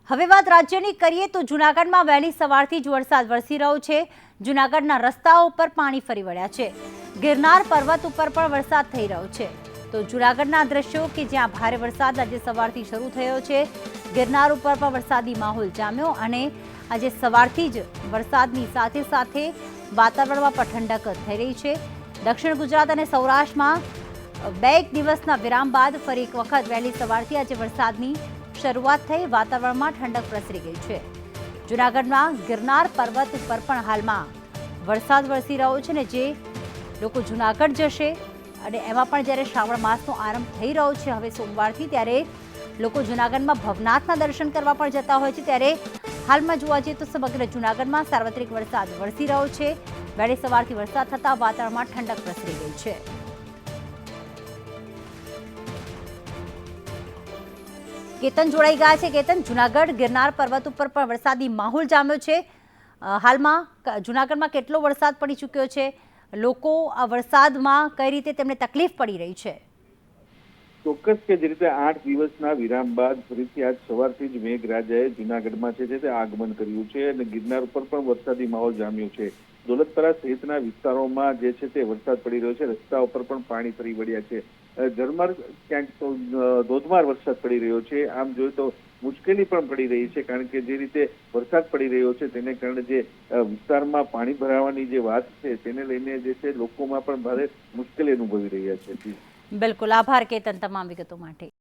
હવે વાત રાજ્યની કરીએ તો જૂનાગઢમાં વહેલી સવારથી જ વરસાદ વરસી રહ્યો છે। જૂનાગઢના રસ્તાઓ ઉપર પાણી ફરી વળ્યા છે। ગિરનાર પર્વત ઉપર પણ વરસાદ થઈ રહ્યો છે। તો જૂનાગઢના દ્રશ્યો કે જ્યાં ભારે વરસાદ આજે સવારથી શરૂ થયો છે। ગિરનાર ઉપર પણ વરસાદી માહોલ જામ્યો અને આજે સવારથી જ વરસાદની સાથે સાથે વાતાવરણમાં પણ ઠંડક થઈ રહી છે। દક્ષિણ ગુજરાત અને સૌરાષ્ટ્રમાં એક દિવસના વિરામ બાદ ફરી એક વખત વહેલી સવારથી આજે વરસાદની શરૂઆત થઈ। વાતાવરણમાં ઠંડક પ્રસરી ગઈ છે। જૂનાગઢના ગિરનાર પર્વત ઉપર પણ હાલમાં વરસાદ વરસી રહ્યો છે ને જે લોકો જૂનાગઢ જશે અને એમાં પણ જ્યારે શ્રાવણ માસનો આરંભ થઈ રહ્યો છે હવે સોમવારથી, ત્યારે લોકો જૂનાગઢમાં ભવનાથના દર્શન કરવા પણ જતા હોય છે। ત્યારે હાલમાં જોવા જઈએ તો સમગ્ર જૂનાગઢમાં સાર્વત્રિક વરસાદ વરસી રહ્યો છે। વહેલી સવારથી વરસાદ થતાં વાતાવરણમાં ઠંડક પ્રસરી ગઈ છે। કેતન જોડાઈ ગયા છે। કેતન, જૂનાગઢ ગિરનાર પર્વત ઉપર પણ વરસાદી માહોલ જામ્યો છે। હાલમાં જૂનાગઢમાં કેટલો વરસાદ પડી ચૂક્યો છે? લોકો આ વરસાદમાં કઈ રીતે તેમને તકલીફ પડી રહી છે? ચોક્કસ કે જે રીતે 8 દિવસના વિરામ બાદ ફરીથી આજ સવારથી જ મેઘરાજાએ જૂનાગઢમાં છે તે આગમન કર્યું છે અને ગિરનાર ઉપર પણ વરસાદી માહોલ જામ્યો છે। દોલતપરા સહિતના વિસ્તારોમાં જે છે તે વરસાદ પડી રહ્યો છે। રસ્તા ઉપર પણ પાણી ફરી વળ્યા છે। ઝરમર ક્યાંક તો ધોધમાર વરસાદ પડી રહ્યો છે। આમ જોઈએ તો મુશ્કેલી પણ પડી રહી છે, કારણ કે જે રીતે વરસાદ પડી રહ્યો છે તેને કારણે જે વિસ્તારમાં પાણી ભરાવાની જે વાત છે તેને લઈને જે છે લોકોમાં પણ ભારે મુશ્કેલી અનુભવી રહ્યા છે। બિલકુલ, આભાર કેતન તમામ વિગતો માટે।